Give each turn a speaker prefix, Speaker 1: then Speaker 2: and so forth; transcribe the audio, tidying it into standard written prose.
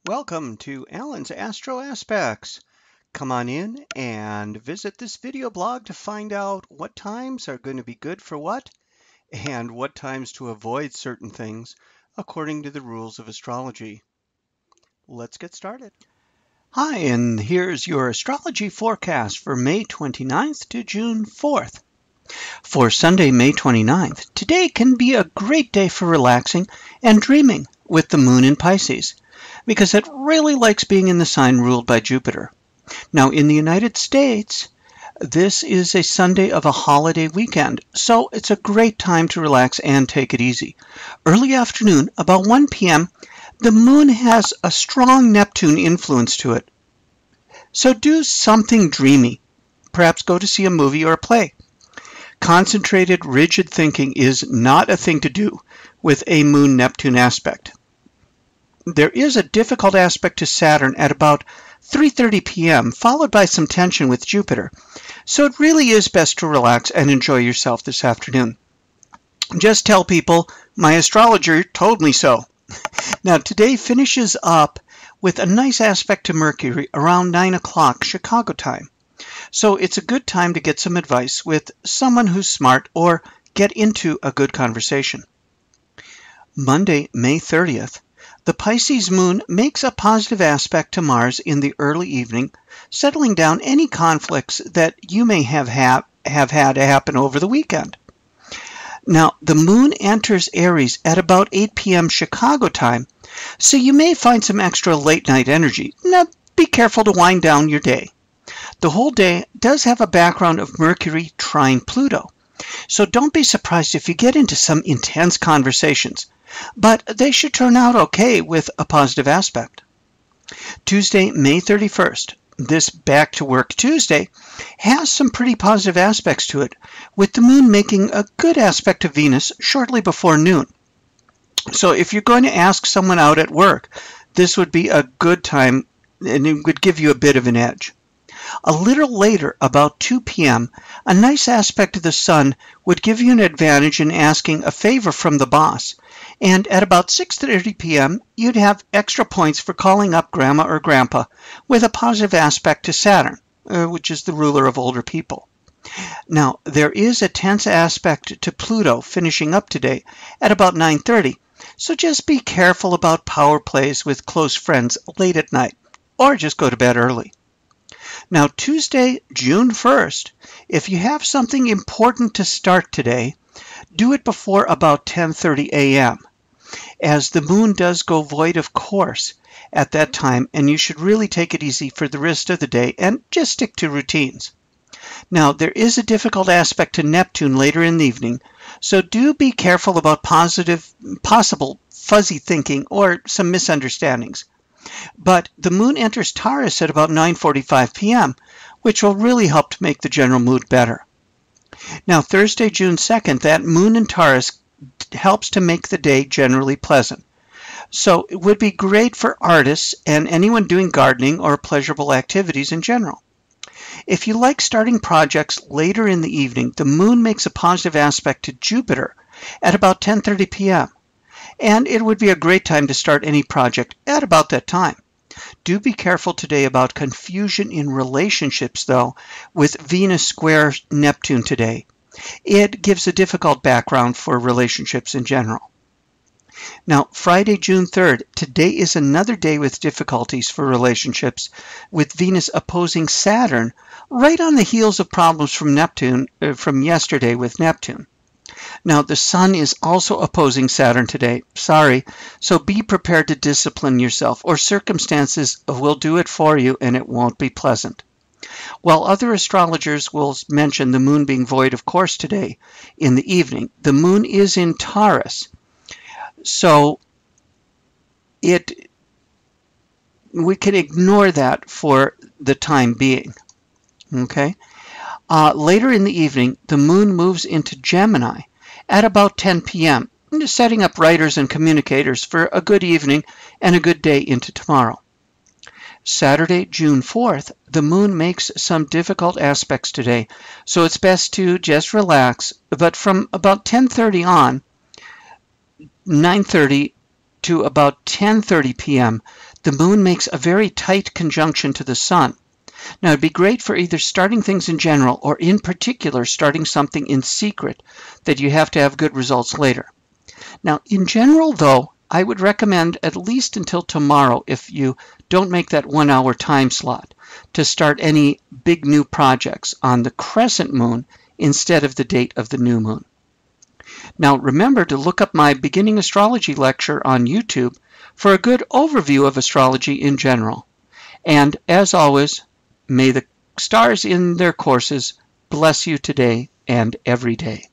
Speaker 1: Welcome to Alan's Astro Aspects. Come on in and visit this video blog to find out what times are going to be good for what and what times to avoid certain things according to the rules of astrology. Let's get started. Hi, and here's your astrology forecast for May 29th to June 4th. For Sunday, May 29th, today can be a great day for relaxing and dreaming with the moon in Pisces, because it really likes being in the sign ruled by Jupiter. Now, in the United States, this is a Sunday of a holiday weekend, so it's a great time to relax and take it easy. Early afternoon, about 1 p.m., the moon has a strong Neptune influence to it. So do something dreamy. Perhaps go to see a movie or a play. Concentrated, rigid thinking is not a thing to do with a Moon-Neptune aspect. There is a difficult aspect to Saturn at about 3:30 p.m., followed by some tension with Jupiter. So it really is best to relax and enjoy yourself this afternoon. Just tell people, my astrologer told me so. Now, today finishes up with a nice aspect to Mercury around 9 o'clock Chicago time. So it's a good time to get some advice with someone who's smart or get into a good conversation. Monday, May 30th, the Pisces moon makes a positive aspect to Mars in the early evening, settling down any conflicts that you may have had happen over the weekend. Now, the moon enters Aries at about 8 p.m. Chicago time, so you may find some extra late night energy. Now, be careful to wind down your day. The whole day does have a background of Mercury trine Pluto, so don't be surprised if you get into some intense conversations, but they should turn out okay with a positive aspect. Tuesday, May 31st, this Back to Work Tuesday has some pretty positive aspects to it, with the moon making a good aspect to Venus shortly before noon. So if you're going to ask someone out at work, this would be a good time and it would give you a bit of an edge. A little later, about 2 p.m., a nice aspect of the sun would give you an advantage in asking a favor from the boss. And at about 6:30 p.m., you'd have extra points for calling up Grandma or Grandpa with a positive aspect to Saturn, which is the ruler of older people. Now, there is a tense aspect to Pluto finishing up today at about 9:30, so just be careful about power plays with close friends late at night, or just go to bed early. Now, Tuesday, June 1st, if you have something important to start today, do it before about 10:30 a.m., as the moon does go void of course at that time, and you should really take it easy for the rest of the day and just stick to routines. Now, there is a difficult aspect to Neptune later in the evening, so do be careful about possible fuzzy thinking or some misunderstandings. But the moon enters Taurus at about 9:45 p.m., which will really help to make the general mood better. Now, Thursday, June 2nd, that moon in Taurus helps to make the day generally pleasant. So it would be great for artists and anyone doing gardening or pleasurable activities in general. If you like starting projects later in the evening, the moon makes a positive aspect to Jupiter at about 10:30 p.m., and it would be a great time to start any project at about that time. Do be careful today about confusion in relationships, though, with Venus square Neptune today. It gives a difficult background for relationships in general. Now, Friday, June 3rd, today is another day with difficulties for relationships, with Venus opposing Saturn right on the heels of problems from Neptune, from yesterday with Neptune. Now, the sun is also opposing Saturn today. Sorry. So be prepared to discipline yourself, or circumstances will do it for you and it won't be pleasant. While other astrologers will mention the moon being void of course today in the evening, the moon is in Taurus. So we can ignore that for the time being. Okay? Later in the evening, the moon moves into Gemini at about 10 p.m., setting up writers and communicators for a good evening and a good day into tomorrow. Saturday, June 4th, the moon makes some difficult aspects today, so it's best to just relax. But from about 10:30 on, 9:30
Speaker 2: to about 10:30 p.m., the moon makes a very tight conjunction to the sun. Now, it'd be great for either starting things in general or in particular starting something in secret that you have to have good results later. Now, in general, though, I would recommend at least until tomorrow, if you don't make that 1 hour time slot, to start any big new projects on the crescent moon instead of the date of the new moon. Now, remember to look up my beginning astrology lecture on YouTube for a good overview of astrology in general. And as always, may the stars in their courses bless you today and every day.